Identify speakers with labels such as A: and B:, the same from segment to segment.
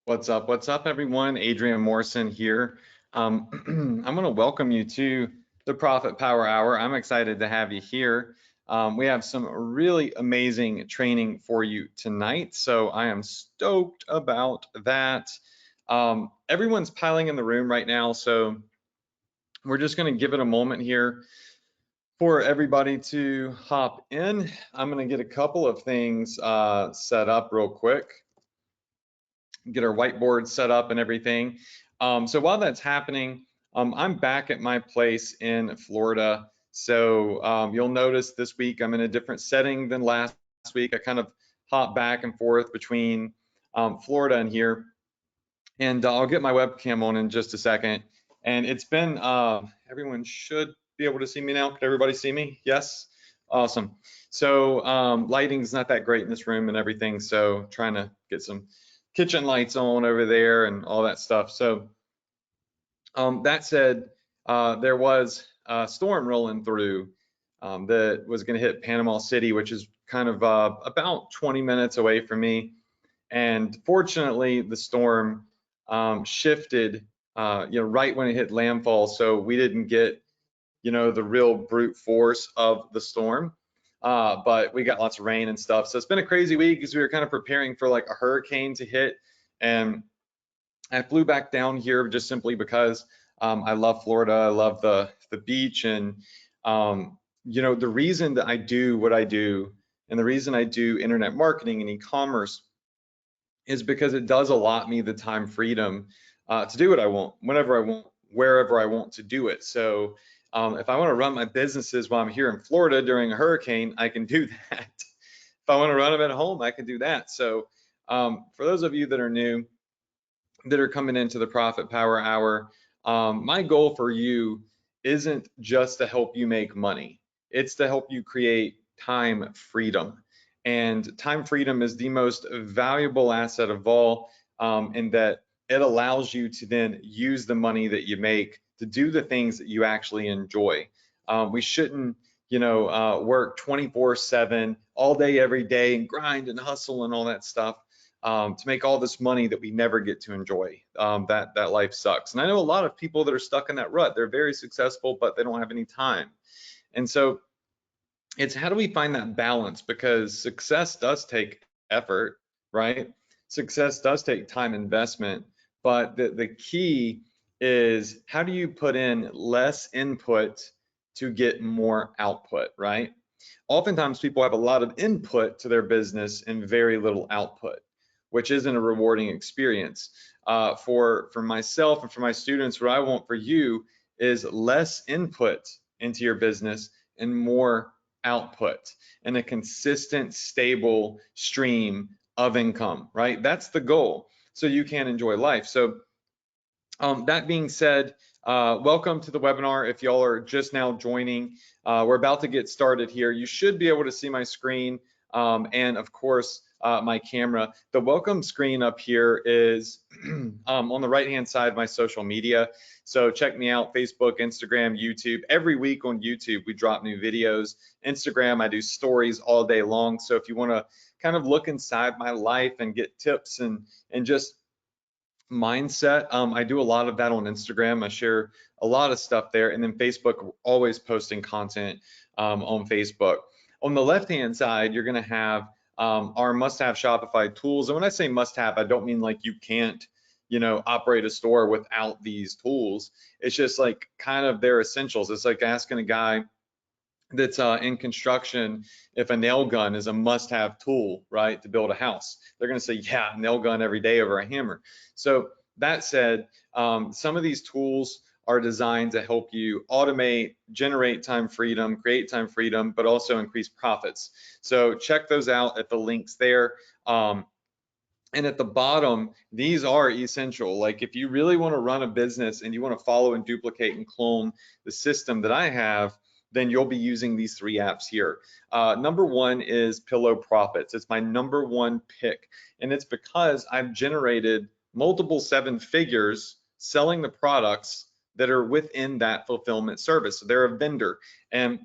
A: What's up, everyone? Adrian Morrison here. I'm going to welcome you to the Profit Power Hour. I'm excited to have you here. We have some really amazing training for you tonight, so I am stoked about that. Everyone's piling in the room right now, so we're just going to give it a moment here for everybody to hop in. I'm going to get a couple of things set up real quick. Get our whiteboard set up and everything. So while that's happening, I'm back at my place in Florida. So you'll notice this week I'm in a different setting than last week. I kind of hop back and forth between Florida and here. And I'll get my webcam on in just a second. And it's been, everyone should be able to see me now. Could everybody see me? Yes? Awesome. So lighting's not that great in this room and everything. So trying to get some kitchen lights on over there and all that stuff. So that said, there was a storm rolling through that was going to hit Panama City, which is kind of about 20 minutes away from me. And fortunately, the storm shifted, right when it hit landfall. So we didn't get, the real brute force of the storm. But we got lots of rain and stuff. So it's been a crazy week because we were kind of preparing for like a hurricane to hit. And I flew back down here just simply because I love Florida. I love the beach. And, the reason that I do what I do and the reason I do internet marketing and e-commerce is because it does allot me the time freedom to do what I want, whenever I want, wherever I want to do it. So if I want to run my businesses while I'm here in Florida during a hurricane, I can do that. If I want to run them at home, I can do that. So for those of you that are new, that are coming into the Profit Power Hour, my goal for you isn't just to help you make money. It's to help you create time freedom. And time freedom is the most valuable asset of all, in that it allows you to then use the money that you make to do the things that you actually enjoy. We shouldn't, work 24/7 all day, every day, and grind and hustle and all that stuff to make all this money that we never get to enjoy. That life sucks. And I know a lot of people that are stuck in that rut. They're very successful, but they don't have any time. And so it's how do we find that balance? Because success does take effort, right? Success does take time investment, but the key is how do you put in less input to get more output, right? Oftentimes people have a lot of input to their business and very little output, which isn't a rewarding experience. For myself and for my students, what I want for you is less input into your business and more output and a consistent, stable stream of income, right? That's the goal, so you can enjoy life. So that being said, welcome to the webinar. If y'all are just now joining, we're about to get started here. You should be able to see my screen and of course my camera. The welcome screen up here is on the right-hand side, my social media. So check me out, Facebook, Instagram, YouTube. Every week on YouTube, we drop new videos. Instagram, I do stories all day long. So if you want to kind of look inside my life and get tips and just mindset, I do a lot of that on Instagram. I share a lot of stuff there. And then Facebook, always posting content on Facebook. On the left-hand side, you're going to have our must-have Shopify tools. And when I say must-have, I don't mean like you can't, operate a store without these tools. It's just like kind of their essentials. It's like asking a guy that's in construction if a nail gun is a must-have tool, right, to build a house. They're going to say, yeah, nail gun every day over a hammer. So that said, some of these tools are designed to help you automate, generate time freedom, create time freedom, but also increase profits. So check those out at the links there. And at the bottom, these are essential. Like if you really want to run a business and you want to follow and duplicate and clone the system that I have, then you'll be using these three apps here. Number one is Pillow Profits. It's my number one pick. And it's because I've generated multiple seven figures selling the products that are within that fulfillment service. So they're a vendor. And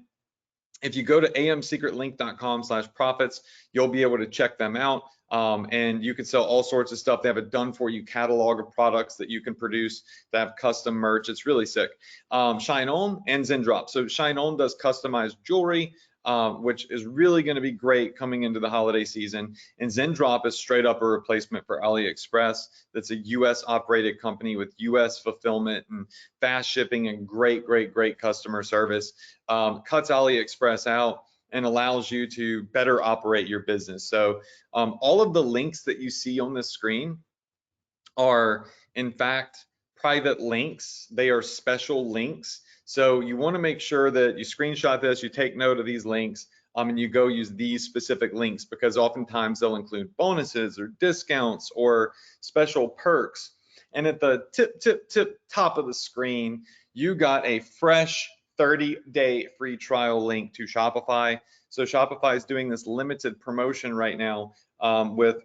A: if you go to amsecretlink.com/profits, you'll be able to check them out. And you can sell all sorts of stuff. They have a done for you catalog of products that you can produce that have custom merch. It's really sick. Shine On and Zendrop. So Shine On does customized jewelry, which is really going to be great coming into the holiday season. And Zendrop is straight up a replacement for AliExpress. That's a US operated company with US fulfillment and fast shipping and great customer service. Cuts AliExpress out and allows you to better operate your business. So all of the links that you see on this screen are in fact private links. They are special links. So you want to make sure that you screenshot this, you take note of these links, and you go use these specific links, because oftentimes they'll include bonuses or discounts or special perks. And at the tip top of the screen, you got a fresh 30-day free trial link to Shopify. So Shopify is doing this limited promotion right now with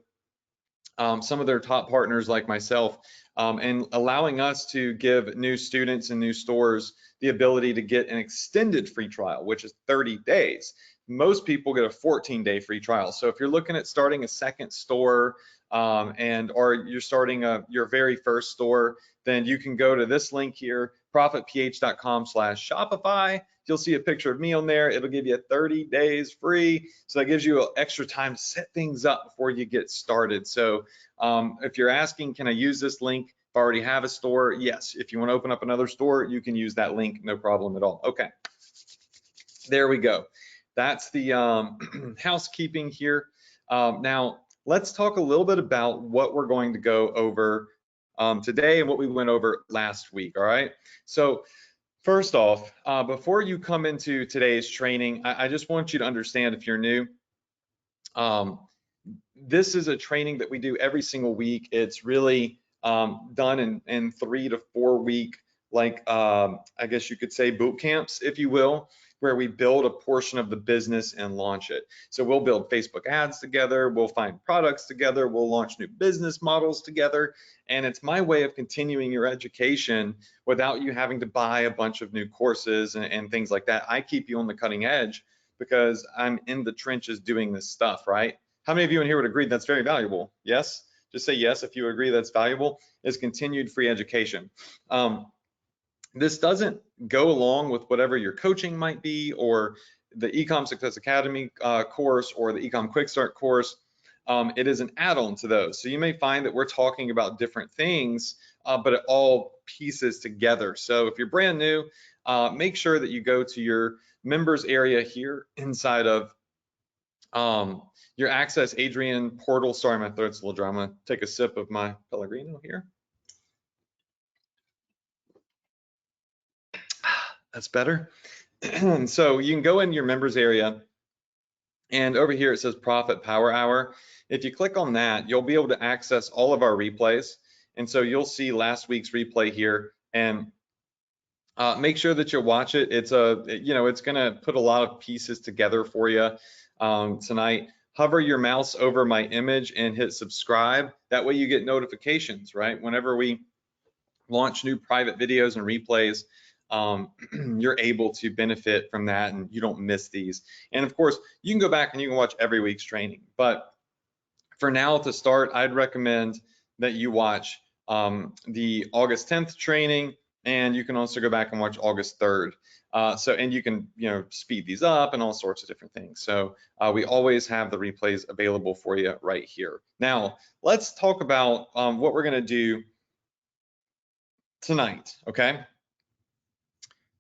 A: some of their top partners like myself, and allowing us to give new students and new stores the ability to get an extended free trial, which is 30 days. Most people get a 14-day free trial. So if you're looking at starting a second store or you're starting your very first store, then you can go to this link here, profitph.com/Shopify. You'll see a picture of me on there. It'll give you 30 days free. So that gives you extra time to set things up before you get started. So if you're asking, can I use this link if I already have a store? Yes. If you want to open up another store, you can use that link, no problem at all. Okay, there we go. That's the housekeeping here. Now, let's talk a little bit about what we're going to go over today and what we went over last week, all right? So first off, before you come into today's training, I just want you to understand, if you're new, this is a training that we do every single week. It's really done in 3 to 4 week, like I guess you could say boot camps, if you will, where we build a portion of the business and launch it. So we'll build Facebook ads together, we'll find products together, we'll launch new business models together. And it's my way of continuing your education without you having to buy a bunch of new courses and things like that. I keep you on the cutting edge because I'm in the trenches doing this stuff, right? How many of you in here would agree that's very valuable? Yes? Just say yes if you agree that's valuable. Is continued free education. This doesn't go along with whatever your coaching might be, or the Ecom Success Academy course, or the Ecom Quick Start course. It is an add-on to those. So you may find that we're talking about different things, but it all pieces together. So if you're brand new, make sure that you go to your members area here inside of your Access Adrian portal. Sorry, my throat's a little dry. I'm gonna take a sip of my Pellegrino here. That's better. So you can go in your members area, and over here it says Profit Power Hour. If you click on that, you'll be able to access all of our replays. And so you'll see last week's replay here, and make sure that you watch it. It's it's gonna put a lot of pieces together for you tonight. Hover your mouse over my image and hit subscribe. That way you get notifications, right? Whenever we launch new private videos and replays, you're able to benefit from that and you don't miss these. And of course, you can go back and you can watch every week's training. But for now, to start, I'd recommend that you watch the August 10th training, and you can also go back and watch August 3rd. And you can speed these up and all sorts of different things. So we always have the replays available for you right here. Now, let's talk about what we're gonna do tonight, okay?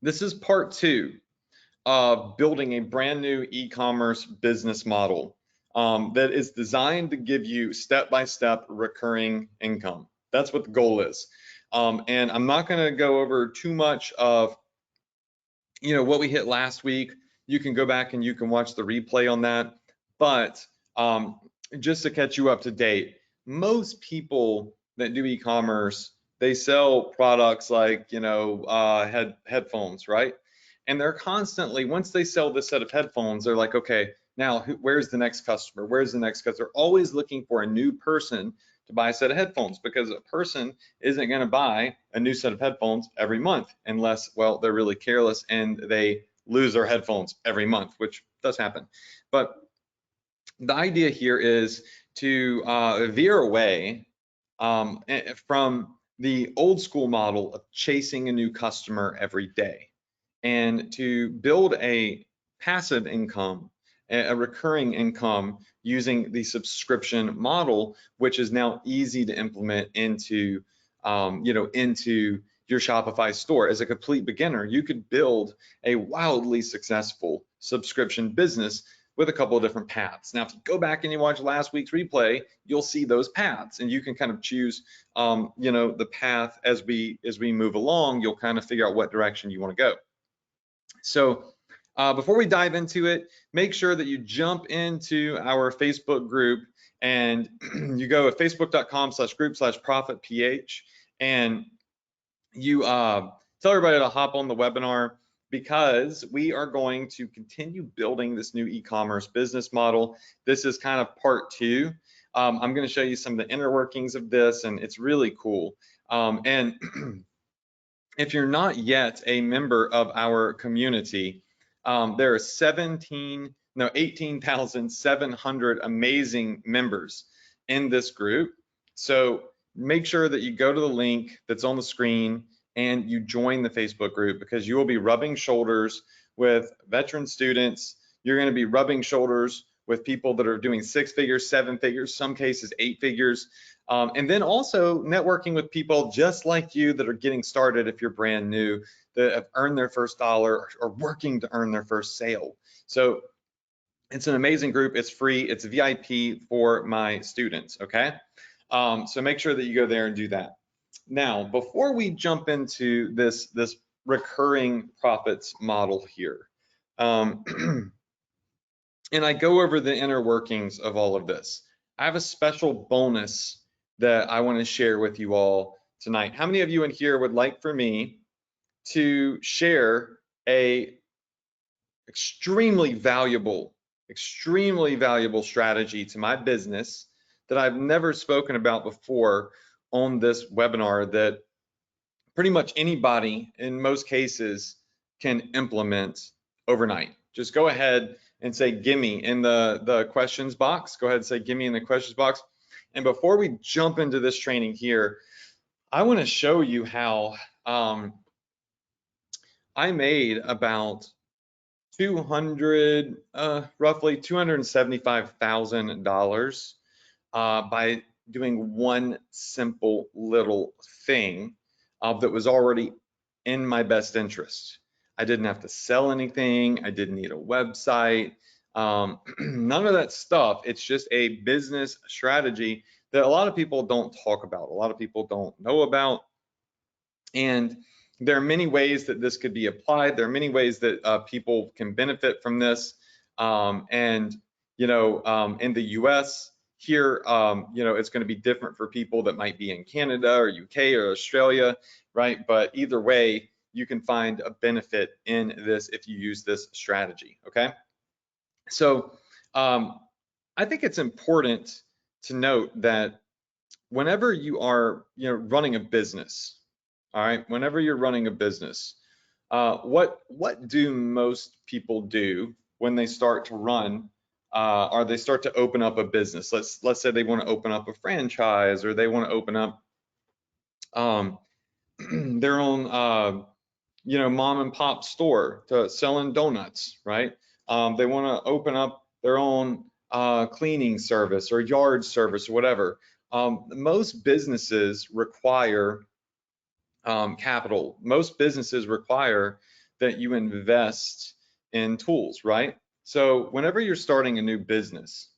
A: This is part 2 of building a brand new e-commerce business model that is designed to give you step-by-step recurring income. That's what the goal is. And I'm not gonna go over too much of what we hit last week. You can go back and you can watch the replay on that. But just to catch you up to date, most people that do e-commerce, they sell products like headphones, right? And they're constantly, once they sell this set of headphones, they're like, okay, now where's the next customer? Where's the next customer? They're always looking for a new person to buy a set of headphones, because a person isn't going to buy a new set of headphones every month unless, well, they're really careless and they lose their headphones every month, which does happen. But the idea here is to veer away from the old school model of chasing a new customer every day, and to build a passive income, a recurring income using the subscription model, which is now easy to implement into, into your Shopify store. As a complete beginner, you could build a wildly successful subscription business with a couple of different paths. Now, if you go back and you watch last week's replay, you'll see those paths, and you can kind of choose, the path as we move along. You'll kind of figure out what direction you want to go. So before we dive into it, make sure that you jump into our Facebook group, and you go to facebook.com/group/profitph, and you tell everybody to hop on the webinar, because we are going to continue building this new e-commerce business model. This is kind of part 2. I'm going to show you some of the inner workings of this, and it's really cool. And if you're not yet a member of our community, there are 18,700 amazing members in this group. So make sure that you go to the link that's on the screen and you join the Facebook group, because you will be rubbing shoulders with veteran students. You're going to be rubbing shoulders with people that are doing 6 figures, 7 figures, some cases 8 figures. And then also networking with people just like you that are getting started, if you're brand new, that have earned their first dollar or working to earn their first sale. So it's an amazing group. It's free. It's VIP for my students, okay? So make sure that you go there and do that. Now, before we jump into this recurring profits model here, and I go over the inner workings of all of this, I have a special bonus that I want to share with you all tonight. How many of you in here would like for me to share a extremely valuable strategy to my business that I've never spoken about before on this webinar, that pretty much anybody in most cases can implement overnight? Just go ahead and say gimme in the questions box. Go ahead and say gimme in the questions box. And before we jump into this training here, I want to show you how I made about roughly $275,000 by doing one simple little thing that was already in my best interest. I didn't have to sell anything. I didn't need a website. None of that stuff. It's just a business strategy that a lot of people don't talk about, a lot of people don't know about. And there are many ways that this could be applied. There are many ways that people can benefit from this. In the US here, it's going to be different for people that might be in Canada or UK or Australia, right? But either way, you can find a benefit in this if you use this strategy, okay? So I think it's important to note that whenever you are running a business, all right, whenever you're running a business, what do most people do when they start to run or they start to open up a business? Let's say they want to open up a franchise, or they want to open up their own mom and pop store to selling donuts, right? They want to open up their own cleaning service or yard service or whatever. Most businesses require capital. Most businesses require that you invest in tools, right? So whenever you're starting a new business,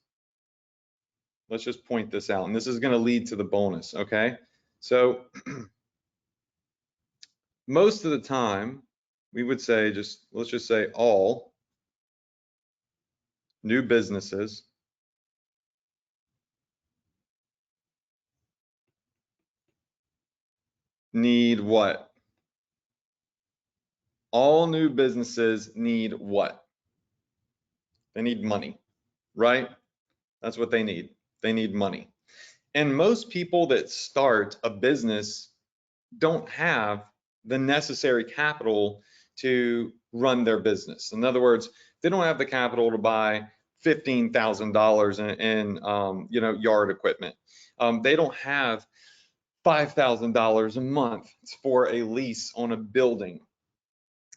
A: let's just point this out, and this is going to lead to the bonus, okay? So most of the time, we would say let's just say all new businesses need what? All new businesses need what? They need money, right? That's what they need. They need money. And most people that start a business don't have the necessary capital to run their business. In other words, they don't have the capital to buy $15,000 in yard equipment. They don't have $5,000 a month for a lease on a building.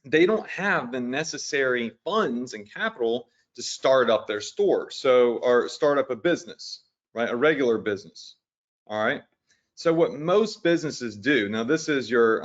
A: They don't have the necessary funds and capital to start up their store, or start up a business, right? A regular business. All right. So what most businesses do, now this is your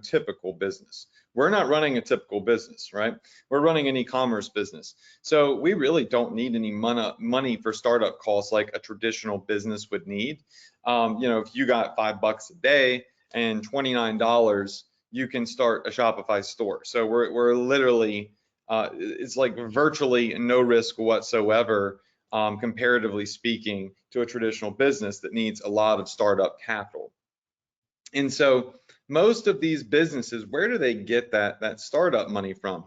A: typical business. We're not running a typical business, right? We're running an e-commerce business. So we really don't need any money for startup costs like a traditional business would need. If you got $5 a day and $29, you can start a Shopify store. So we're literally, it's like virtually no risk whatsoever, comparatively speaking, to a traditional business that needs a lot of startup capital. And so most of these businesses, where do they get that startup money from?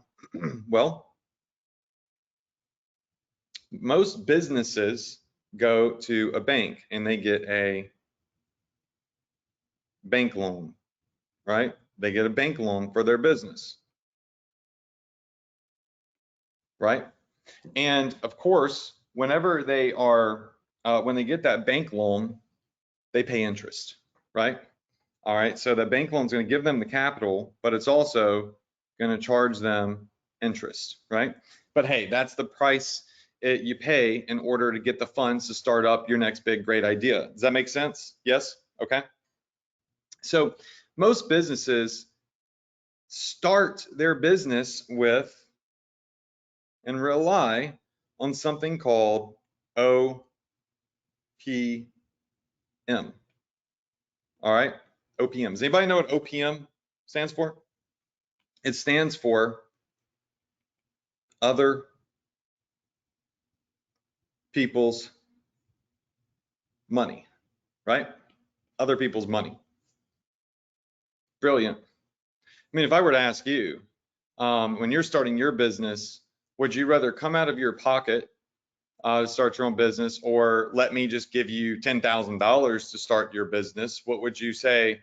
A: Well, most businesses go to a bank and they get a bank loan, right? They get a bank loan for their business, right? And of course, whenever they are, when they get that bank loan, they pay interest, right? All right, so the bank loan is going to give them the capital, but it's also going to charge them interest, right? But hey, that's the price you pay in order to get the funds to start up your next big great idea. Does that make sense? Yes? Okay. So most businesses start their business with and rely on something called OPM. All right, OPM. Does anybody know what OPM stands for? It stands for other people's money, right? Other people's money. Brilliant. I mean, if I were to ask you, when you're starting your business, would you rather come out of your pocket to start your own business, or let me just give you $10,000 to start your business? What would you say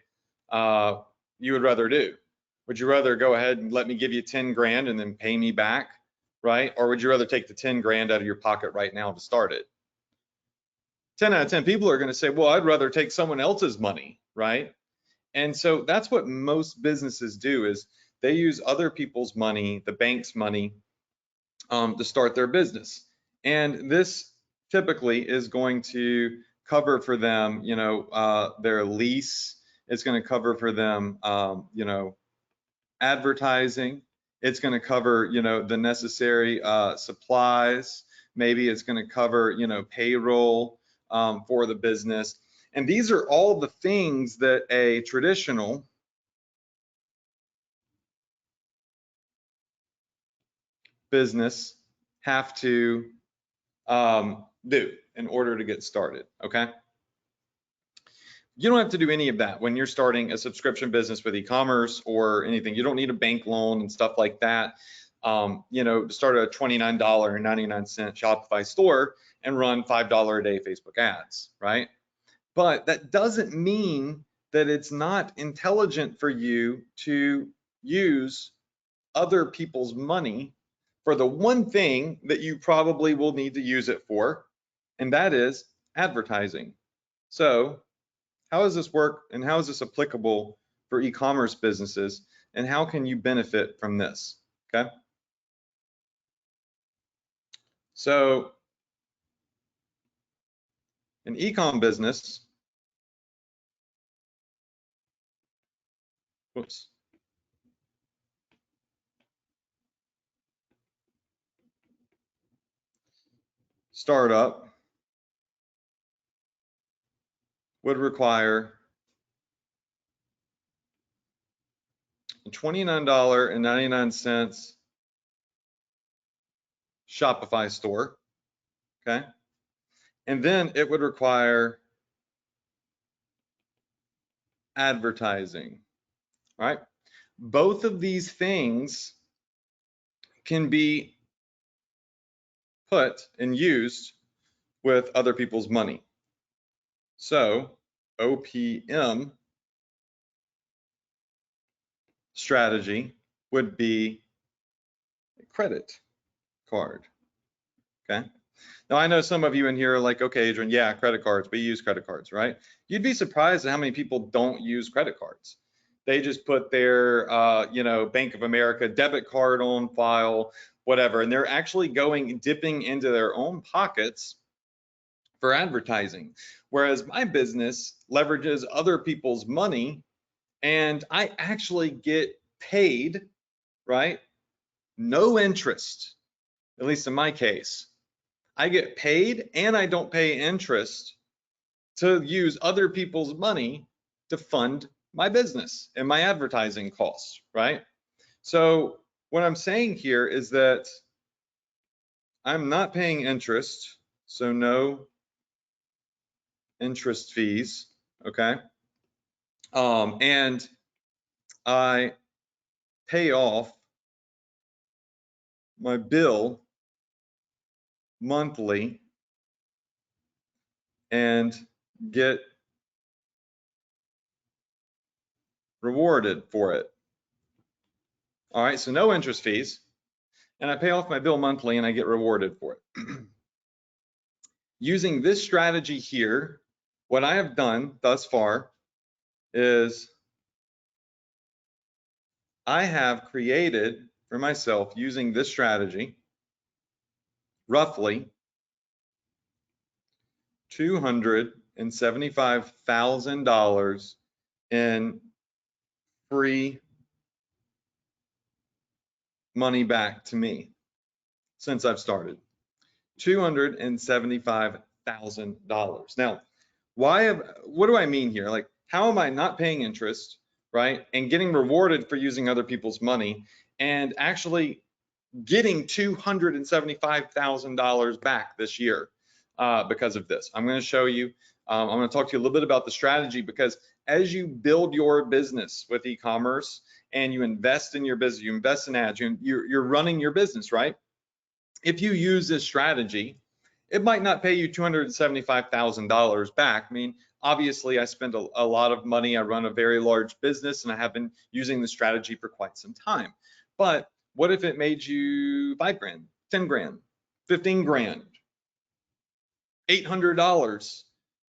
A: you would rather do? Would you rather go ahead and let me give you 10 grand and then pay me back, right? Or would you rather take the 10 grand out of your pocket right now to start it? 10 out of 10 people are going to say, well, I'd rather take someone else's money, right? And so that's what most businesses do, is they use other people's money, the bank's money, to start their business. And this typically is going to cover for them, their lease. It's going to cover for them, advertising. It's going to cover, the necessary supplies. Maybe it's going to cover, payroll for the business. And these are all the things that a traditional business have to do in order to get started, okay? You don't have to do any of that when you're starting a subscription business with e-commerce or anything. You don't need a bank loan and stuff like that, to start a $29.99 Shopify store and run $5 a day Facebook ads, right? But that doesn't mean that it's not intelligent for you to use other people's money for the one thing that you probably will need to use it for, and that is advertising. So how does this work, and how is this applicable for e-commerce businesses, and how can you benefit from this? Okay. So an e-com business, whoops. Startup would require a $29.99 Shopify store, okay? And then it would require advertising, all right? Both of these things can be put and used with other people's money. So OPM strategy would be credit card, okay? Now, I know some of you in here are like, okay, Adrian, yeah, credit cards, we use credit cards, right? You'd be surprised at how many people don't use credit cards. They just put their, Bank of America debit card on file, whatever, and they're actually dipping into their own pockets for advertising. Whereas my business leverages other people's money and I actually get paid, right? No interest, at least in my case. I get paid and I don't pay interest to use other people's money to fund my business and my advertising costs, right? So what I'm saying here is that I'm not paying interest, so no interest fees, okay? And I pay off my bill monthly and get rewarded for it. All right, so no interest fees, and I pay off my bill monthly and I get rewarded for it. Using this strategy here, what I have done thus far is I have created for myself, using this strategy, roughly $275,000 in free money back to me since I've started. $275,000. Now, what do I mean here? Like, how am I not paying interest, right? And getting rewarded for using other people's money and actually getting $275,000 back this year because of this? I'm going to show you. I'm going to talk to you a little bit about the strategy, because as you build your business with e-commerce and you invest in your business, you invest in ads, you're running your business, right? If you use this strategy, it might not pay you $275,000 back. I mean, obviously, I spend a lot of money. I run a very large business, and I have been using this strategy for quite some time. But what if it made you $5 grand, 10 grand, 15 grand, $800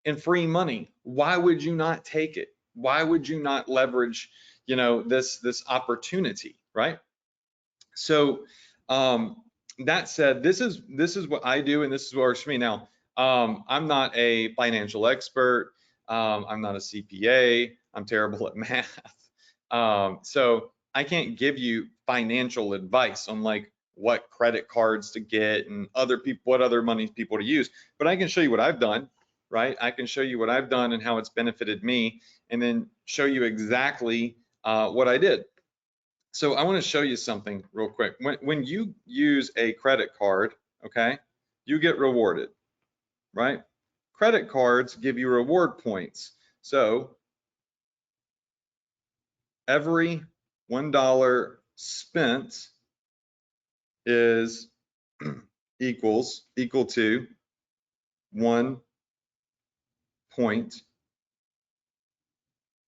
A: in free money? Why would you not take it? Why would you not leverage, this opportunity, right? So, that said, this is what I do, and this is what works for me. Now, I'm not a financial expert. I'm not a CPA. I'm terrible at math. So I can't give you financial advice on like what credit cards to get and what other money people to use. But I can show you what I've done, right? I can show you what I've done and how it's benefited me, and then show you exactly what I did. So I want to show you something real quick. When you use a credit card, okay, you get rewarded, right? Credit cards give you reward points. So every $1 spent is equal to 1 point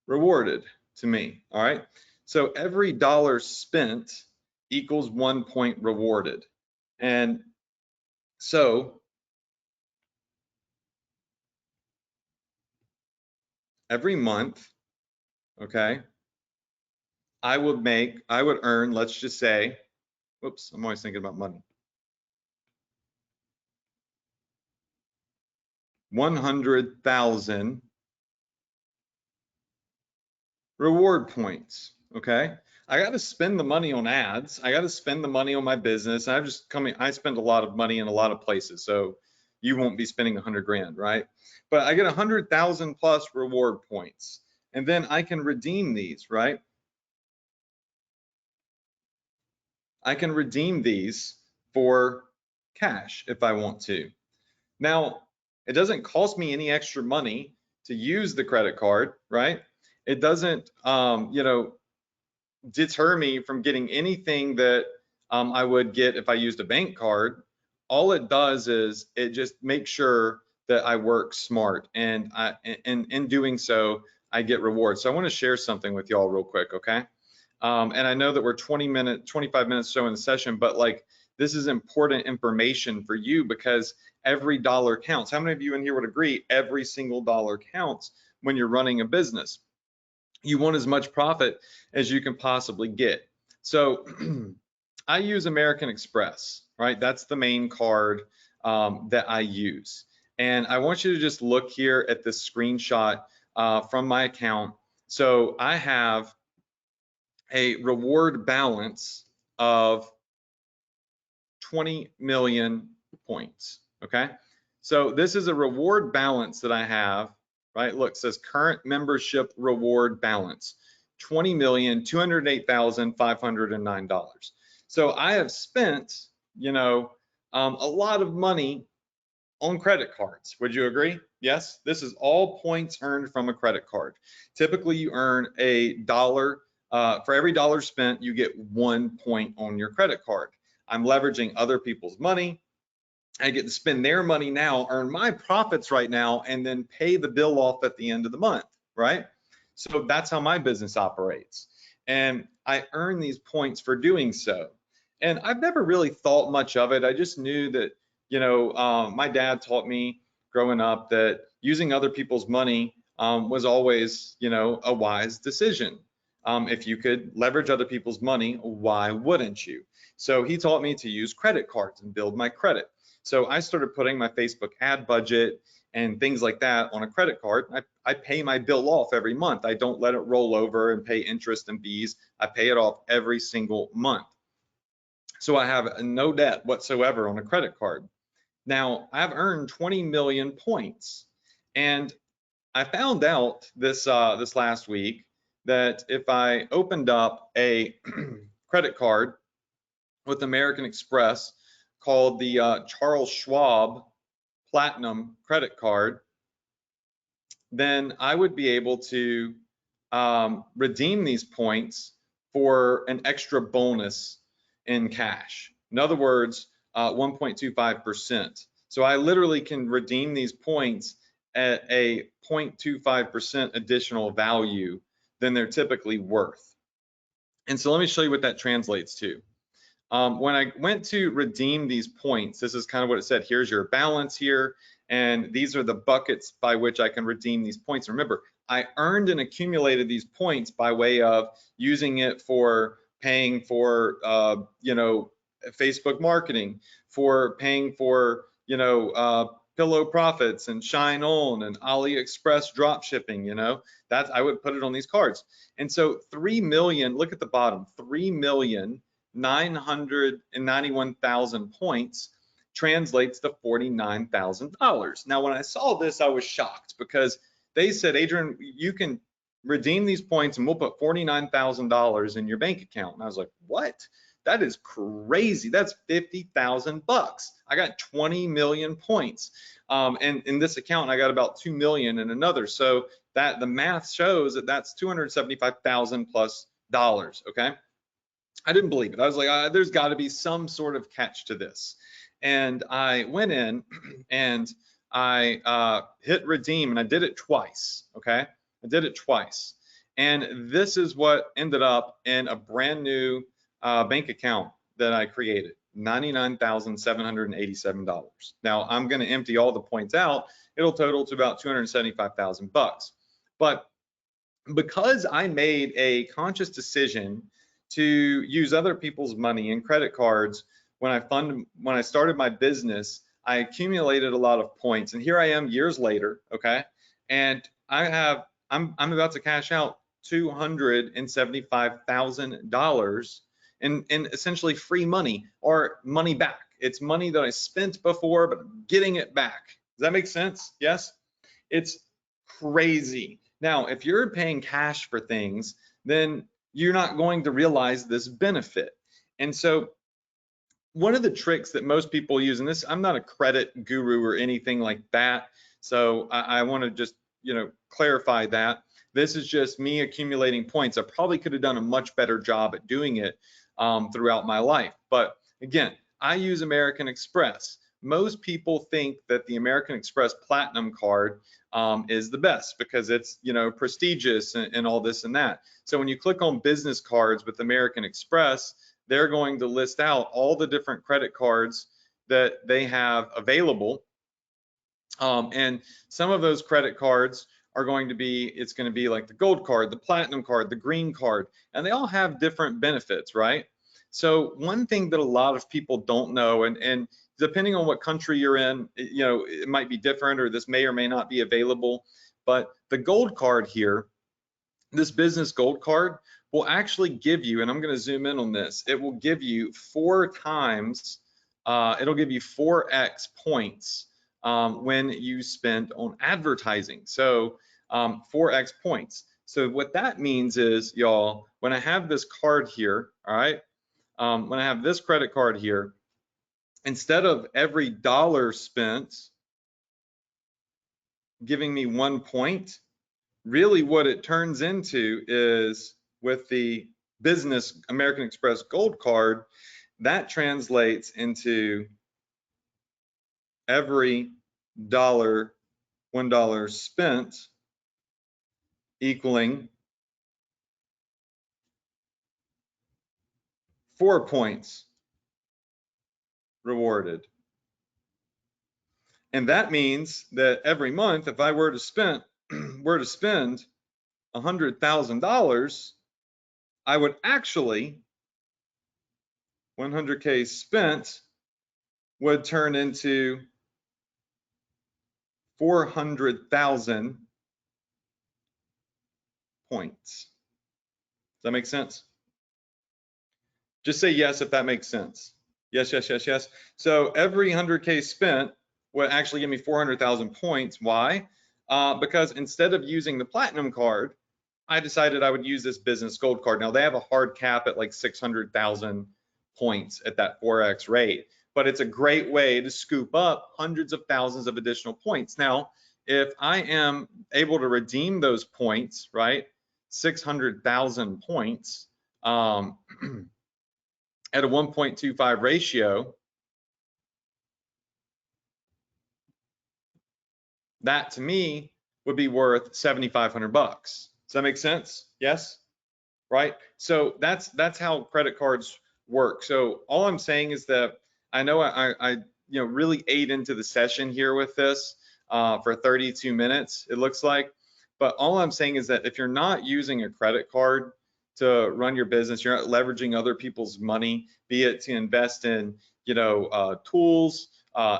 A: rewarded to me, all right? So every dollar spent equals 1 point rewarded. And so every month, okay, I would earn, let's just say, whoops, I'm always thinking about money, 100,000 reward points, okay? I got to spend the money on ads. I got to spend the money on my business. I spend a lot of money in a lot of places, so you won't be spending 100 grand, right? But I get 100,000 plus reward points, and then I can redeem these, right? I can redeem these for cash if I want to. Now, it doesn't cost me any extra money to use the credit card, right? It doesn't, deter me from getting anything that I would get if I used a bank card. All it does is it just makes sure that I work smart, and in doing so, I get rewards. So I want to share something with y'all real quick, okay? And I know that we're 25 minutes showing the session, but like this is important information for you because every dollar counts. How many of you in here would agree every single dollar counts when you're running a business? You want as much profit as you can possibly get. So I use American Express, right? That's the main card that I use. And I want you to just look here at this screenshot from my account. So I have a reward balance of 20 million points, okay? So this is a reward balance that I have, right? Look, it says current membership reward balance, $20,208,509. So I have spent, you know, a lot of money on credit cards. Would you agree? Yes, this is all points earned from a credit card. Typically, you earn $1 for every dollar spent, you get 1 point on your credit card. I'm leveraging other people's money. I get to spend their money now, earn my profits right now, and then pay the bill off at the end of the month, right? So that's how my business operates. And I earn these points for doing so. And I've never really thought much of it. I just knew that, you know, my dad taught me growing up that using other people's money was always, you know, a wise decision. If you could leverage other people's money, why wouldn't you? So he taught me to use credit cards and build my credit. So I started putting my Facebook ad budget and things like that on a credit card. I pay my bill off every month. I don't let it roll over and pay interest and fees. I pay it off every single month. So I have no debt whatsoever on a credit card. Now I've earned 20 million points, and I found out this this last week that if I opened up a credit card with American Express called the Charles Schwab Platinum credit card, then I would be able to redeem these points for an extra bonus in cash. In other words, 1.25%. So I literally can redeem these points at a 0.25% additional value than they're typically worth. And so let me show you what that translates to. When I went to redeem these points, this is kind of what it said. Here's your balance here, and these are the buckets by which I can redeem these points. Remember, I earned and accumulated these points by way of using it for paying for, you know, Facebook marketing, for paying for, you know, Pillow Profits and Shine On and AliExpress dropshipping, you know, that's, I would put it on these cards. And so 3 million, look at the bottom, 3,991,000 points translates to $49,000. Now, when I saw this, I was shocked because they said, Adrian, you can redeem these points and we'll put $49,000 in your bank account. And I was like, what? That is crazy. That's 50,000 bucks. I got 20 million points. And in this account, I got about 2 million in another. So that the math shows that that's 275,000 plus dollars. Okay. I didn't believe it. I was like, there's got to be some sort of catch to this. And I went in and I hit redeem, and I did it twice. Okay. I did it twice. And this is what ended up in a brand new bank account that I created, $99,787. Now I'm going to empty all the points out. It'll total to about 275,000 bucks. But because I made a conscious decision to use other people's money and credit cards when I started my business, I accumulated a lot of points. And here I am years later, okay? And I'm about to cash out $275,000 in essentially free money or money back. It's money that I spent before, but I'm getting it back. Does that make sense? Yes? It's crazy. Now, if you're paying cash for things, then you're not going to realize this benefit. And so one of the tricks that most people use, and this, I'm not a credit guru or anything like that, so I want to just, you know, clarify that. This is just me accumulating points. I probably could have done a much better job at doing it throughout my life. But again, I use American Express. most people think that the American Express Platinum card is the best because it's, you know, prestigious and all this and that. So when you click on business cards with American Express, they're going to list out all the different credit cards that they have available. And some of those credit cards are going to be, it's going to be like the gold card, the platinum card, the green card, and they all have different benefits, right? So one thing that a lot of people don't know, and depending on what country you're in, you know, it might be different, or this may or may not be available, but the gold card here, this business gold card, will actually give you, and I'm going to zoom in on this, it will give you 4 times, it'll give you 4x points when you spend on advertising. So 4x points. So what that means is, y'all, when I have this card here, all right, when I have this credit card here, instead of every dollar spent giving me 1 point, really what it turns into is, with the business American Express Gold Card, that translates into every $1 spent equaling 4 points rewarded. And that means that every month, if I were to spend $100,000, I would actually, 100K spent would turn into 400,000 points. Does that make sense? Just say yes if that makes sense. Yes, yes, yes, yes. So every 100K spent would actually give me 400,000 points. Why? Because instead of using the platinum card, I decided I would use this business gold card. Now they have a hard cap at like 600,000 points at that 4x rate, but it's a great way to scoop up hundreds of thousands of additional points. Now, if I am able to redeem those points, right, 600,000 points at a 1.25 ratio, that to me would be worth 7,500 bucks. Does that make sense? Yes? Right? So that's how credit cards work. So all I'm saying is that I know I you know, really ate into the session here with this for 32 minutes, it looks like. But all I'm saying is that if you're not using a credit card to run your business, you're not leveraging other people's money, be it to invest in, you know, tools,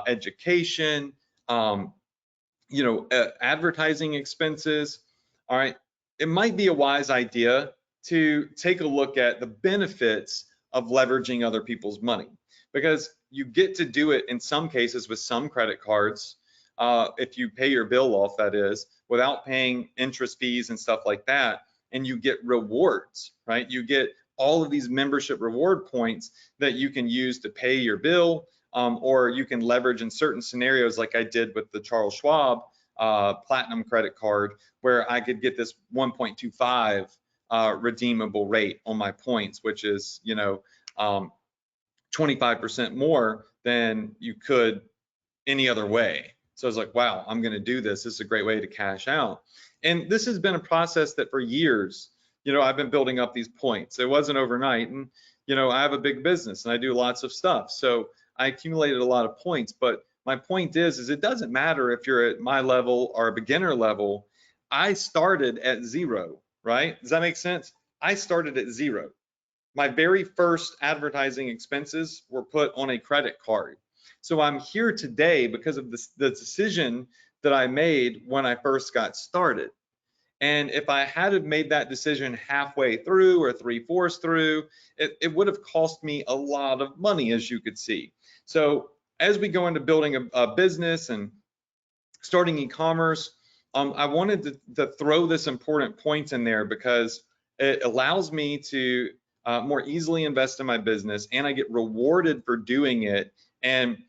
A: education, you know, advertising expenses, all right, it might be a wise idea to take a look at the benefits of leveraging other people's money, because you get to do it in some cases with some credit cards, if you pay your bill off, that is, without paying interest fees and stuff like that, and you get rewards, right? You get all of these membership reward points that you can use to pay your bill, or you can leverage in certain scenarios, like I did with the Charles Schwab Platinum credit card, where I could get this 1.25 redeemable rate on my points, which is, you know, 25% more than you could any other way. So I was like, wow, I'm going to do this. This is a great way to cash out. And this has been a process that for years, you know, I've been building up these points. It wasn't overnight. And, you know, I have a big business and I do lots of stuff. So I accumulated a lot of points. But my point is it doesn't matter if you're at my level or a beginner level. I started at 0, right? Does that make sense? I started at 0. My very first advertising expenses were put on a credit card. So I'm here today because of the decision that I made when I first got started. And if I had made that decision halfway through or 3/4 through, it would have cost me a lot of money, as you could see. So as we go into building a business and starting e-commerce, I wanted to throw this important point in there because it allows me to more easily invest in my business, and I get rewarded for doing it. And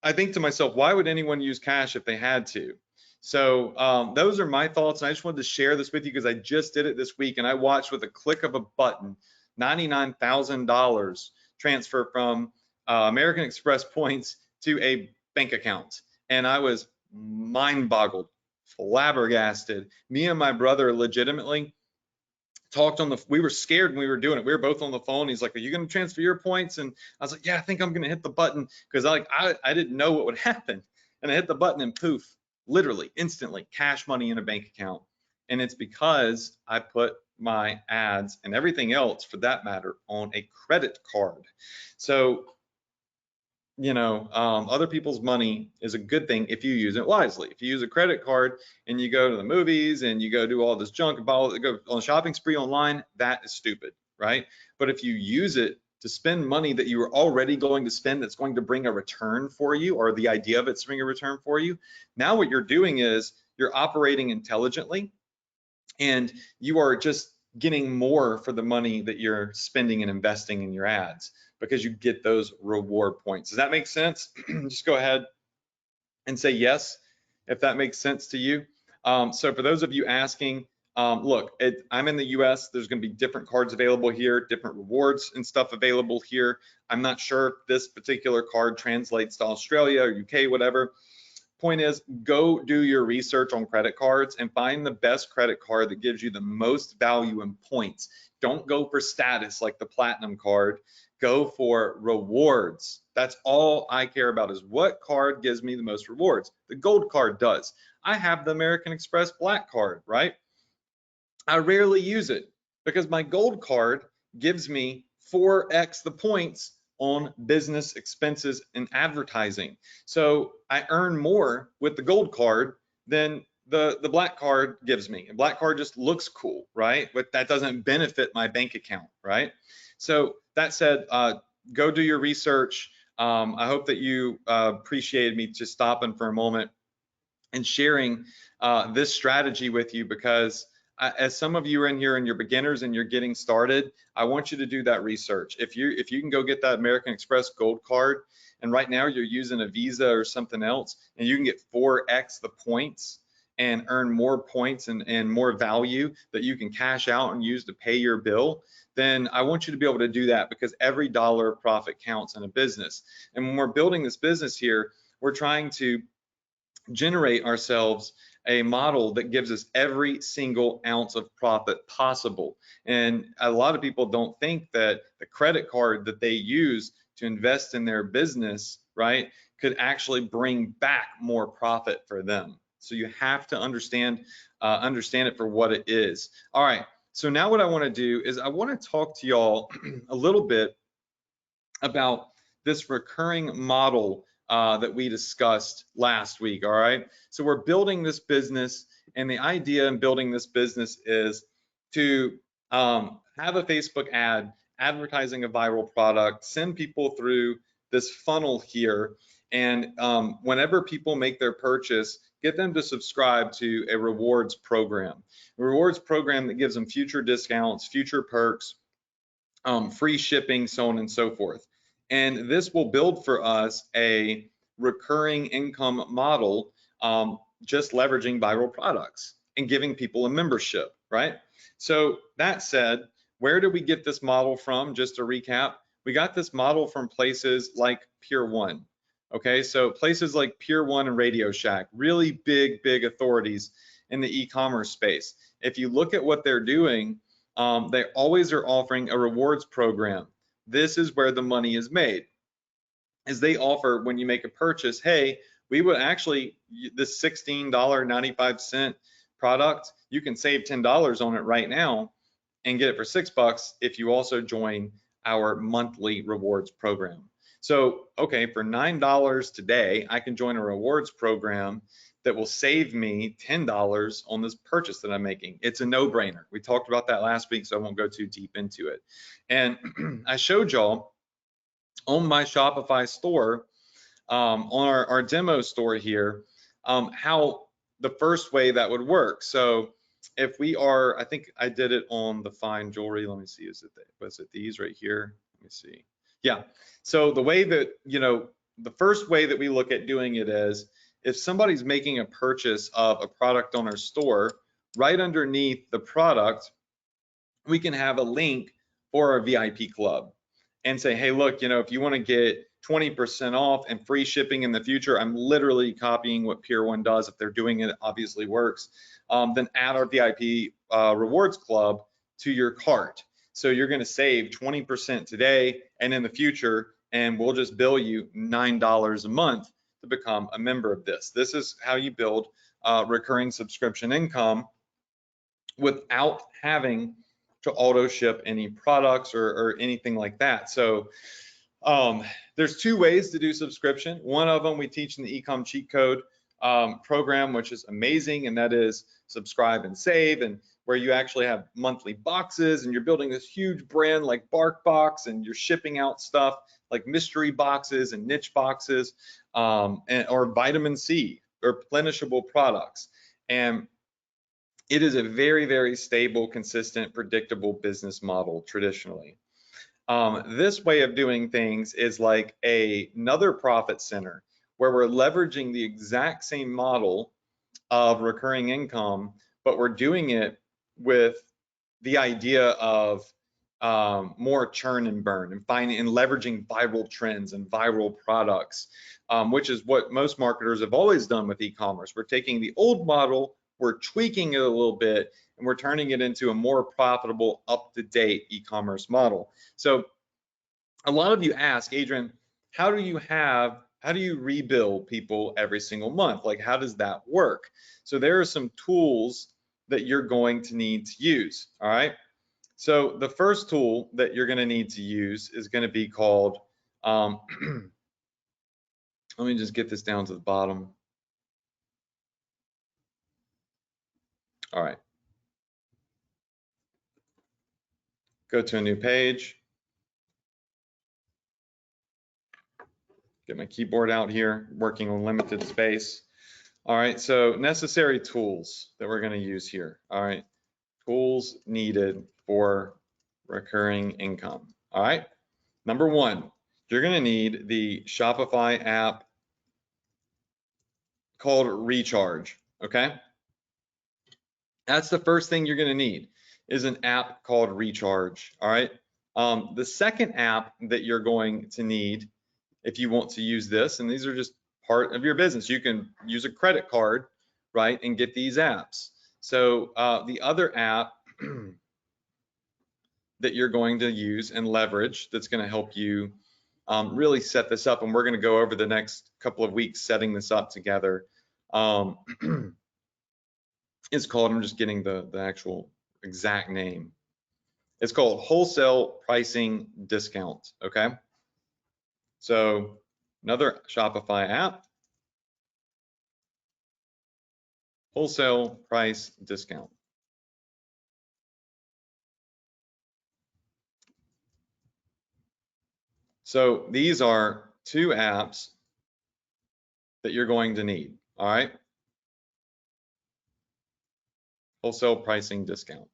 A: I think to myself, why would anyone use cash if they had to? So those are my thoughts. And I just wanted to share this with you because I just did it this week, and I watched with a click of a button, $99,000 transfer from American Express points to a bank account. And I was mind boggled, flabbergasted. Me and my brother legitimately talked on the, we were scared when we were doing it. We were both on the phone. He's like, are you going to transfer your points? And I was like, yeah, I think I'm going to hit the button, because I didn't know what would happen. And I hit the button and poof, literally instantly cash money in a bank account. And it's because I put my ads and everything else for that matter on a credit card. So, you know, other people's money is a good thing if you use it wisely. If you use a credit card and you go to the movies and you go do all this junk, go on a shopping spree online, that is stupid, right? But if you use it to spend money that you were already going to spend, that's going to bring a return for you, or the idea of it's bringing a return for you, now what you're doing is you're operating intelligently, and you are just getting more for the money that you're spending and investing in your ads, because you get those reward points. Does that make sense? Just go ahead and say yes if that makes sense to you. So for those of you asking, look, I'm in the US, there's going to be different cards available here, different rewards and stuff available here. I'm not sure if this particular card translates to Australia or UK, whatever. Point is, go do your research on credit cards and find the best credit card that gives you the most value and points. Don't go for status like the platinum card. Go for rewards. That's all I care about, is what card gives me the most rewards. The gold card does. I have the American Express black card, right? I rarely use it because my gold card gives me 4x the points on business expenses and advertising. So I earn more with the gold card than the black card gives me. And black card just looks cool, right? But that doesn't benefit my bank account, right? So that said, go do your research. I hope that you appreciated me just stopping for a moment and sharing this strategy with you, because as some of you are in here and you're beginners and you're getting started, I want you to do that research. If you can go get that American Express gold card, and right now you're using a Visa or something else, and you can get 4x the points and earn more points and more value that you can cash out and use to pay your bill, then I want you to be able to do that, because every dollar of profit counts in a business. And when we're building this business here, we're trying to generate ourselves a model that gives us every single ounce of profit possible. And a lot of people don't think that the credit card that they use to invest in their business, right, could actually bring back more profit for them. So you have to understand it for what it is. All right, so now what I want to do is I want to talk to y'all a little bit about this recurring model that we discussed last week. All right, so we're building this business, and the idea in building this business is to have a Facebook ad advertising a viral product, send people through this funnel here, and whenever people make their purchase, get them to subscribe to a rewards program. A rewards program that gives them future discounts, future perks, free shipping, so on and so forth. And this will build for us a recurring income model, just leveraging viral products and giving people a membership, right? So that said, where did we get this model from? Just to recap, we got this model from places like Pure One. Okay, so places like Pure One and Radio Shack, really big authorities in the e-commerce space. If you look at what they're doing, they always are offering a rewards program. This is where the money is made, is they offer, when you make a purchase, hey, we would actually, this $16.95 product, you can save $10 on it right now and get it for $6 if you also join our monthly rewards program. So, okay, for $9 today, I can join a rewards program that will save me $10 on this purchase that I'm making. It's a no-brainer. We talked about that last week, so I won't go too deep into it. And I showed y'all on my Shopify store, on our demo store here, how the first way that would work. So if we are, I think I did it on the fine jewelry. Let me see, was it these right here? Let me see. Yeah, so the way that, the first way that we look at doing it is, if somebody's making a purchase of a product on our store, right underneath the product, we can have a link for our VIP club and say, hey, look, if you want to get 20% off and free shipping in the future. I'm literally copying what Pier 1 does. If they're doing it, it obviously works. Then add our VIP rewards club to your cart. So you're going to save 20% today and in the future, and we'll just bill you $9 a month to become a member of this. This is how you build recurring subscription income without having to auto ship any products or anything like that. So there's two ways to do subscription. One of them we teach in the Ecom Cheat Code program, which is amazing, and that is subscribe and save, and where you actually have monthly boxes and you're building this huge brand like BarkBox, and you're shipping out stuff like mystery boxes and niche boxes or vitamin C or replenishable products. And it is a very, very stable, consistent, predictable business model traditionally. This way of doing things is like another profit center where we're leveraging the exact same model of recurring income, but we're doing it with the idea of more churn and burn and finding and leveraging viral trends and viral products, which is what most marketers have always done with e-commerce. We're taking the old model, we're tweaking it a little bit, and we're turning it into a more profitable, up-to-date e-commerce model. So a lot of you ask, Adrian, how do you rebill people every single month? Like, how does that work? So there are some tools that you're going to need to use, all right? So the first tool that you're gonna need to use is gonna be called, let me just get this down to the bottom. All right. Go to a new page. Get my keyboard out here, working on limited space. All right, so necessary tools that we're gonna use here. All right, tools needed for recurring income. All right, number one, you're gonna need the Shopify app called Recharge, okay? That's the first thing you're gonna need is an app called Recharge, all right? The second app that you're going to need if you want to use this, and these are just part of your business, you can use a credit card, right, and get these apps. So the other app that you're going to use and leverage that's going to help you really set this up, and we're going to go over the next couple of weeks setting this up together, is called, I'm just getting the actual exact name. It's called Wholesale Pricing Discount, okay? So another Shopify app, Wholesale Price Discount. So these are two apps that you're going to need, all right? Wholesale Pricing Discount.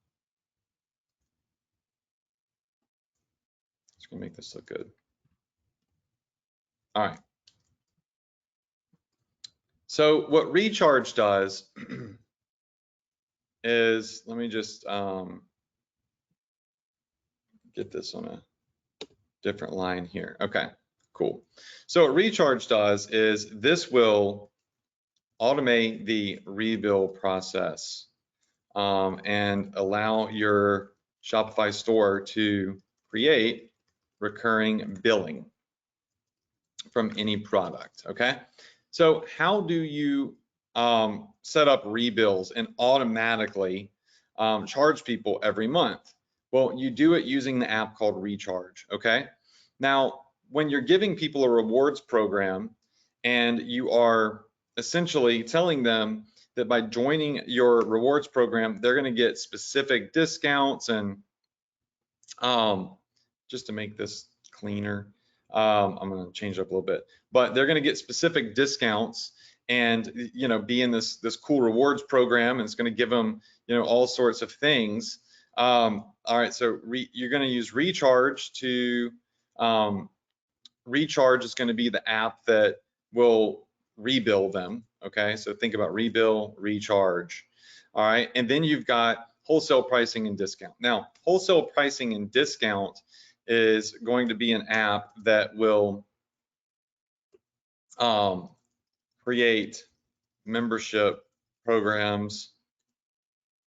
A: Just gonna make this look good. All right. So what Recharge does is, let me just get this on a different line here. Okay, cool. So what Recharge does is this will automate the rebill process and allow your Shopify store to create recurring billing from any product, okay? So how do you set up rebills and automatically charge people every month? Well, you do it using the app called Recharge, okay? Now, when you're giving people a rewards program and you are essentially telling them that by joining your rewards program, they're gonna get specific discounts and just to make this cleaner, I'm gonna change it up a little bit, but they're gonna get specific discounts and, you know, be in this cool rewards program, and it's gonna give them, you know, all sorts of things. All right, so you're gonna use Recharge to, Recharge is gonna be the app that will rebill them, okay? So think about rebill, Recharge, all right? And then you've got Wholesale Pricing and Discount. Now, Wholesale Pricing and Discount is going to be an app that will create membership programs,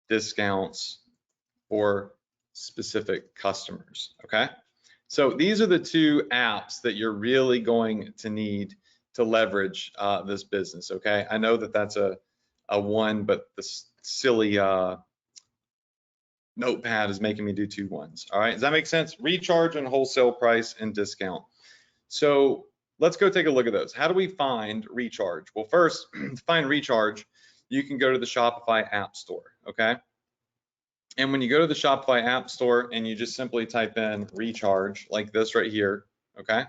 A: discounts for specific customers, okay? So these are the two apps that you're really going to need to leverage this business, okay? I know that that's a one, but the silly notepad is making me do 2 ones, all right? Does that make sense? Recharge and wholesale price and discount. So let's go take a look at those. How do we find recharge? Well, first, to find recharge, you can go to the Shopify App Store, okay? And when you go to the Shopify App Store and you just simply type in recharge like this right here, okay?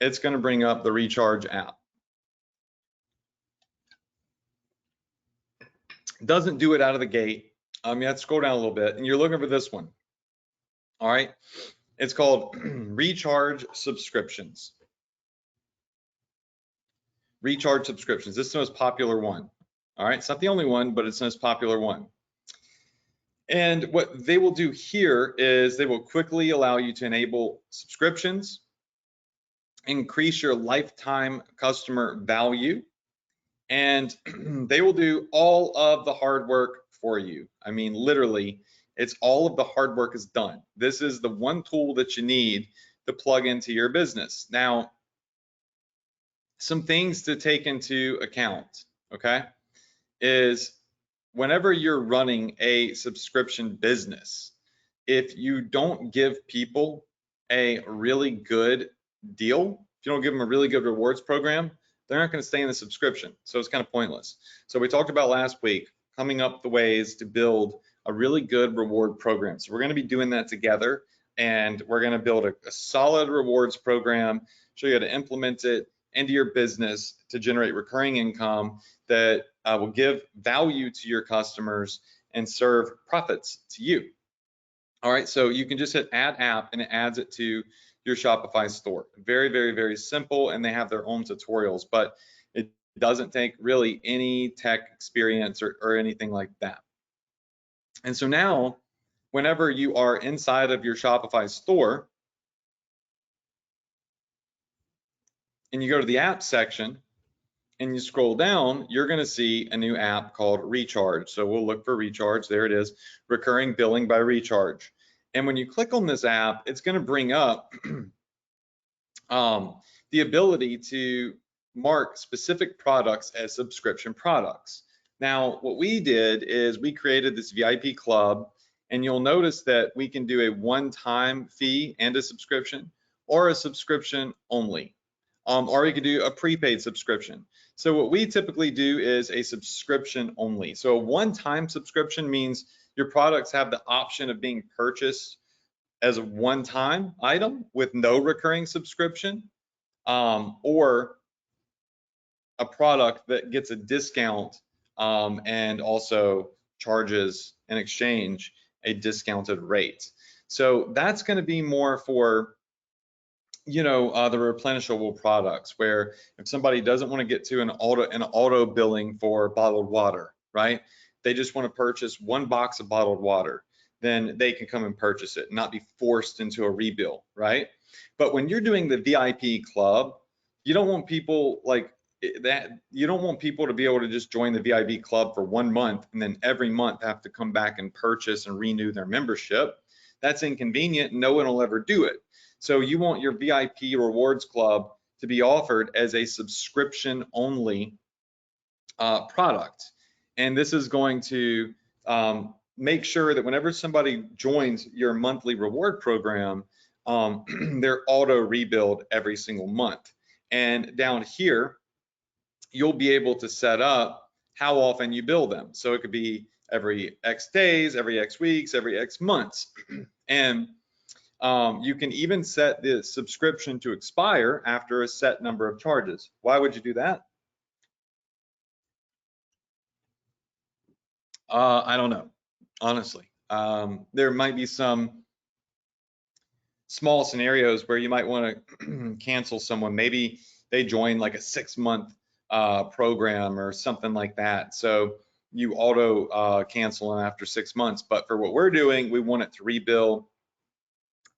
A: It's going to bring up the recharge app. Doesn't do it out of the gate. You have to scroll down a little bit and you're looking for this one. All right. It's called recharge subscriptions. Recharge subscriptions. This is the most popular one. All right. It's not the only one, but it's the most popular one. And what they will do here is they will quickly allow you to enable subscriptions, increase your lifetime customer value, and they will do all of the hard work for you. I mean, literally, it's all of the hard work is done. This is the one tool that you need to plug into your business. Now, some things to take into account, okay, is whenever you're running a subscription business, if you don't give people a really good deal, if you don't give them a really good rewards program, they're not going to stay in the subscription. So it's kind of pointless. So we talked about last week coming up the ways to build a really good reward program. So we're going to be doing that together, and we're going to build a solid rewards program, show you how to implement it into your business to generate recurring income that will give value to your customers and serve profits to you. All right, so you can just hit add app and it adds it to your Shopify store. Very, very, very simple, and they have their own tutorials, but it doesn't take really any tech experience or anything like that. And so now, whenever you are inside of your Shopify store and you go to the app section and you scroll down, you're going to see a new app called Recharge. So we'll look for Recharge. There it is, recurring billing by Recharge. And when you click on this app, it's going to bring up the ability to mark specific products as subscription products. Now, what we did is we created this VIP club, and you'll notice that we can do a one-time fee and a subscription, or a subscription only, or we could do a prepaid subscription. So what we typically do is a subscription only. So a one-time subscription means your products have the option of being purchased as a one-time item with no recurring subscription, or a product that gets a discount and also charges in exchange a discounted rate. So that's going to be more for, you know, the replenishable products, where if somebody doesn't want to get to an auto billing for bottled water, right? They just want to purchase one box of bottled water, then they can come and purchase it, not be forced into a rebill, right? But when you're doing the VIP club, you don't want people like that. You don't want people to be able to just join the VIP club for 1 month and then every month have to come back and purchase and renew their membership. That's inconvenient. No one will ever do it. So you want your VIP rewards club to be offered as a subscription only product. And this is going to make sure that whenever somebody joins your monthly reward program, they're auto rebuild every single month. And down here, you'll be able to set up how often you bill them. So it could be every X days, every X weeks, every X months. And you can even set the subscription to expire after a set number of charges. Why would you do that? I don't know, honestly. There might be some small scenarios where you might want to cancel someone. Maybe they join like a 6-month program or something like that. So you auto cancel them after 6 months. But for what we're doing, we want it to rebill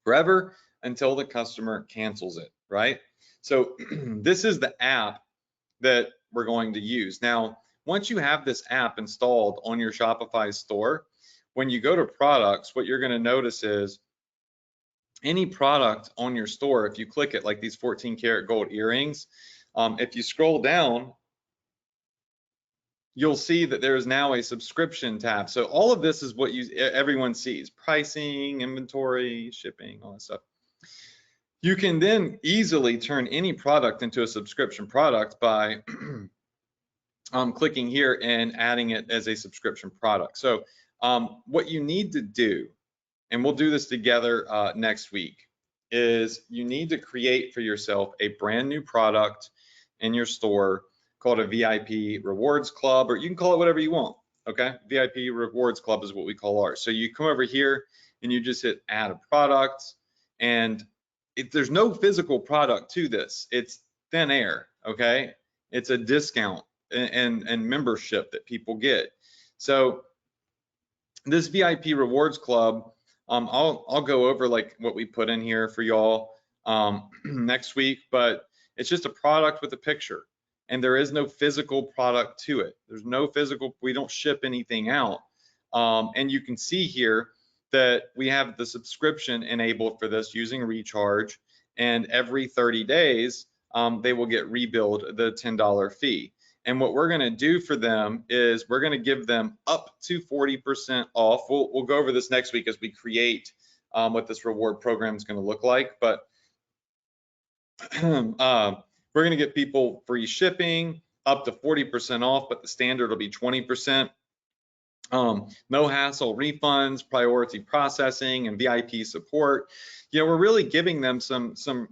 A: forever until the customer cancels it, right? So this is the app that we're going to use. Now, once you have this app installed on your Shopify store, when you go to products, what you're going to notice is any product on your store, if you click it, like these 14 karat gold earrings, if you scroll down, you'll see that there is now a subscription tab. So all of this is what everyone sees: pricing, inventory, shipping, all that stuff. You can then easily turn any product into a subscription product by clicking here and adding it as a subscription product. So what you need to do, and we'll do this together next week, is you need to create for yourself a brand new product in your store called a VIP Rewards Club, or you can call it whatever you want, okay? VIP Rewards Club is what we call ours. So you come over here and you just hit add a product, and there's no physical product to this. It's thin air, okay? It's a discount and membership that people get. So this VIP Rewards Club, I'll go over like what we put in here for y'all next week, but it's just a product with a picture, and there is no physical product to it. There's no physical, we don't ship anything out. And you can see here that we have the subscription enabled for this using recharge, and every 30 days, they will get rebilled the $10 fee. And what we're going to do for them is we're going to give them up to 40% off. We'll go over this next week as we create what this reward program is going to look like. But we're going to get people free shipping, up to 40% off, but the standard will be 20%. No hassle refunds, priority processing, and VIP support. You know, we're really giving them some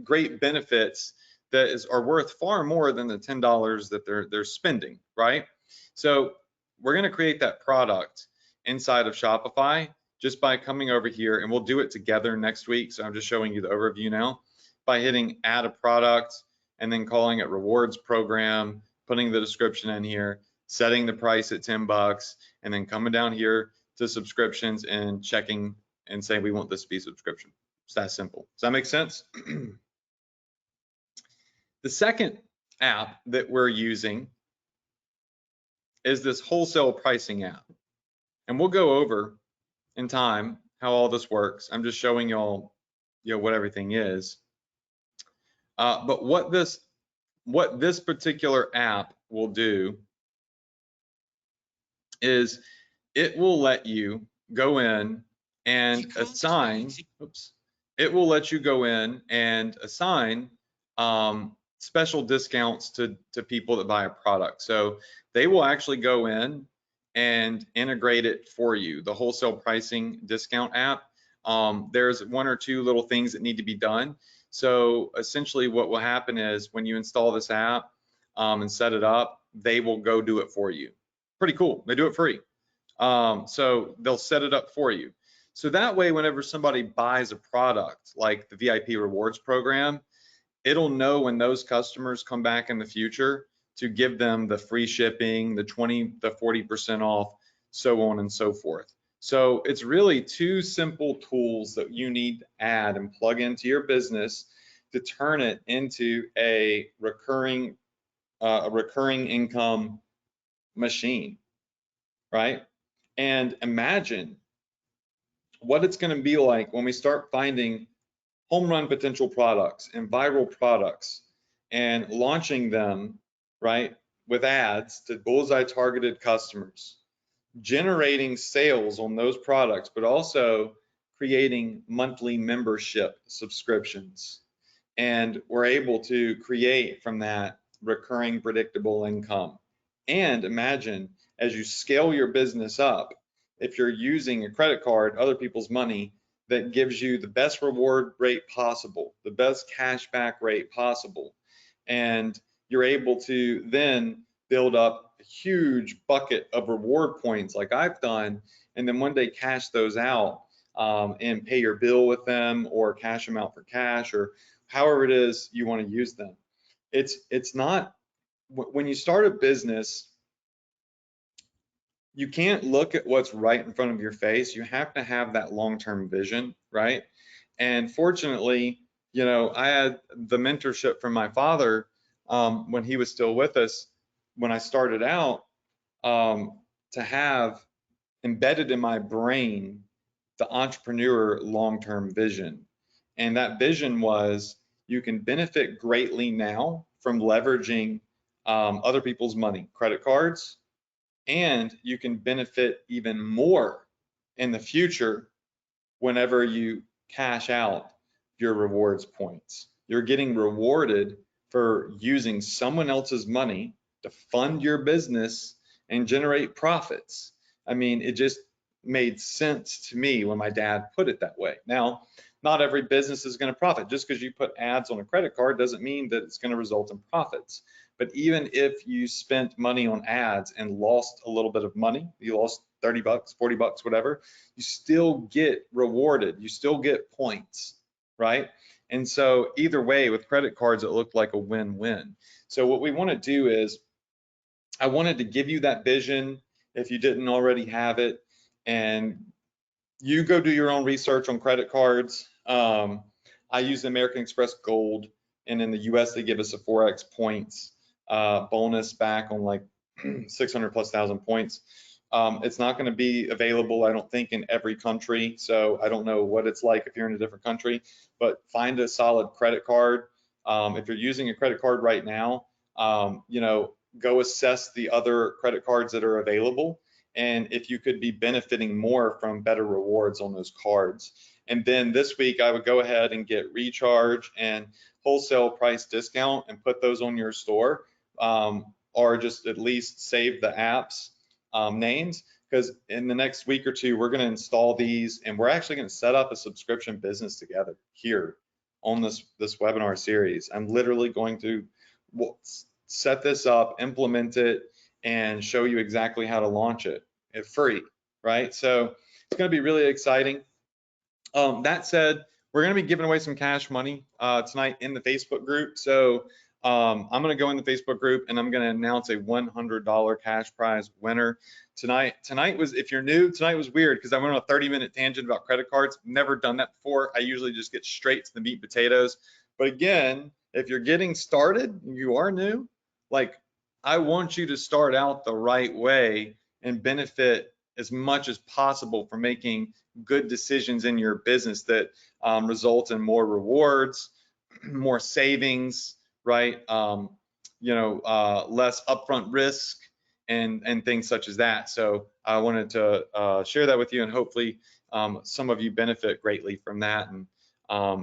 A: great benefits that are worth far more than the $10 that they're spending, right? So we're going to create that product inside of Shopify just by coming over here, and we'll do it together next week. So I'm just showing you the overview now by hitting add a product and then calling it rewards program, putting the description in here, setting the price at 10 bucks, and then coming down here to subscriptions and checking and saying we want this to be subscription. It's that simple. Does that make sense? The second app that we're using is this wholesale pricing app. And we'll go over in time how all this works. I'm just showing y'all, you know, what everything is. But what this particular app will do is it will let you go in and assign, it will let you go in and assign special discounts to people that buy a product. So they will actually go in and integrate it for you, the wholesale pricing discount app. There's one or two little things that need to be done. So essentially what will happen is when you install this app and set it up, they will go do it for you. Pretty cool. They do it free. So they'll set it up for you. So that way, whenever somebody buys a product like the VIP Rewards program, it'll know when those customers come back in the future to give them the free shipping, the 20, the 40% off, so on and so forth. So it's really two simple tools that you need to add and plug into your business to turn it into a recurring income machine, right? And imagine what it's going to be like when we start finding home run potential products and viral products and launching them, right, with ads to bullseye targeted customers, generating sales on those products, but also creating monthly membership subscriptions. And we're able to create from that recurring predictable income. And imagine as you scale your business up, if you're using a credit card, other people's money, that gives you the best reward rate possible, the best cashback rate possible. And you're able to then build up a huge bucket of reward points like I've done, and then one day cash those out and pay your bill with them, or cash them out for cash, or however it is you want to use them. It's not, when you start a business, you can't look at what's right in front of your face. You have to have that long-term vision, right? And fortunately, You know, I had the mentorship from my father when he was still with us when I started out, to have embedded in my brain the entrepreneur long-term vision. And that vision was, you can benefit greatly now from leveraging other people's money, credit cards, and you can benefit even more in the future whenever you cash out your rewards points. You're getting rewarded for using someone else's money to fund your business and generate profits. I mean, it just made sense to me when my dad put it that way. Now, not every business is going to profit. Just because you put ads on a credit card doesn't mean that it's going to result in profits. But even if you spent money on ads and lost a little bit of money, you lost 30 bucks, 40 bucks, whatever, you still get rewarded. You still get points, right? And so either way, with credit cards, it looked like a win-win. So what we want to do is, I wanted to give you that vision if you didn't already have it, and you go do your own research on credit cards. I use the American Express Gold, and in the US, they give us a 4x points bonus back on like 600 plus thousand points. It's not going to be available, I don't think, in every country. So I don't know what it's like if you're in a different country, but find a solid credit card. If you're using a credit card right now, you know, go assess the other credit cards that are available, and if you could be benefiting more from better rewards on those cards. And then this week, I would go ahead and get recharge and wholesale price discount and put those on your store, or just at least save the apps names, because in the next week or two, we're going to install these, and we're actually going to set up a subscription business together here on this webinar series. I'm literally going to set this up, implement it, and show you exactly how to launch it. It's free, right? So it's going to be really exciting. That said, we're going to be giving away some cash money tonight in the Facebook group. So I'm going to go in the Facebook group and I'm going to announce a $100 cash prize winner tonight. Tonight was, if you're new, tonight was weird because I went on a 30-minute tangent about credit cards. Never done that before. I usually just get straight to the meat and potatoes. But again, if you're getting started, you are new, like, I want you to start out the right way and benefit as much as possible from making good decisions in your business that result in more rewards, more savings, right? You know, less upfront risk and things such as that. So I wanted to share that with you, and hopefully some of you benefit greatly from that, and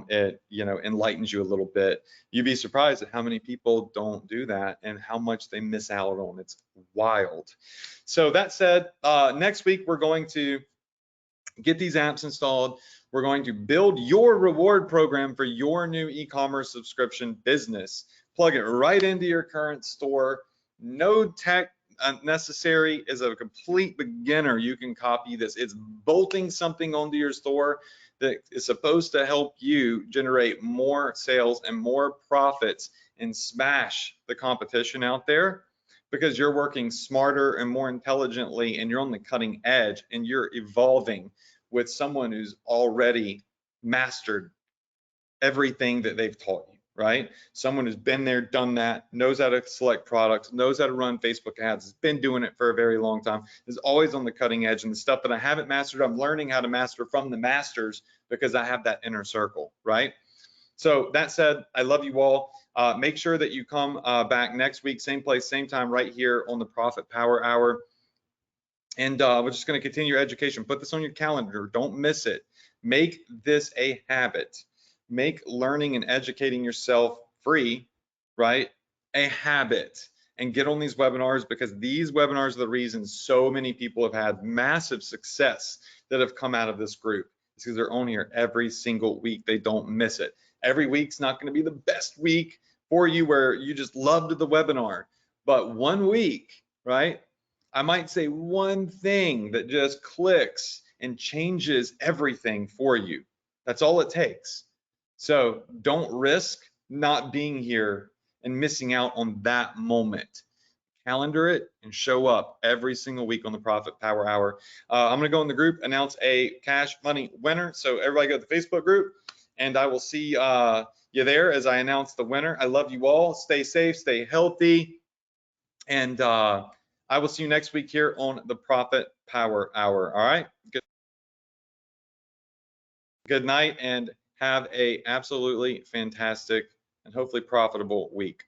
A: it, you know, enlightens you a little bit. You'd be surprised at how many people don't do that and how much they miss out on. It's wild. So that said, next week we're going to get these apps installed. We're going to build your reward program for your new e-commerce subscription business. Plug it right into your current store. No tech necessary. As a complete beginner, you can copy this. It's bolting something onto your store that is supposed to help you generate more sales and more profits and smash the competition out there, because you're working smarter and more intelligently, and you're on the cutting edge, and you're evolving with someone who's already mastered everything that they've taught you, right? Someone who's been there, done that, knows how to select products, knows how to run Facebook ads, has been doing it for a very long time, is always on the cutting edge. And the stuff that I haven't mastered, I'm learning how to master from the masters, because I have that inner circle, right? So that said, I love you all. Make sure that you come back next week, same place, same time, right here on the Profit Power Hour. And we're just going to continue your education. Put this on your calendar. Don't miss it. Make this a habit. Make learning and educating yourself free, right, a habit. And get on these webinars, because these webinars are the reason so many people have had massive success that have come out of this group. It's because they're on here every single week. They don't miss it. Every week's not going to be the best week for you where you just loved the webinar. But one week, right, I might say one thing that just clicks and changes everything for you. That's all it takes. So don't risk not being here and missing out on that moment. Calendar it and show up every single week on the Profit Power Hour. I'm going to go in the group, announce a cash money winner. So everybody go to the Facebook group, and I will see you there as I announce the winner. I love you all. Stay safe, stay healthy, and I will see you next week here on the Profit Power Hour. All right. Good night, and have a absolutely fantastic and hopefully profitable week.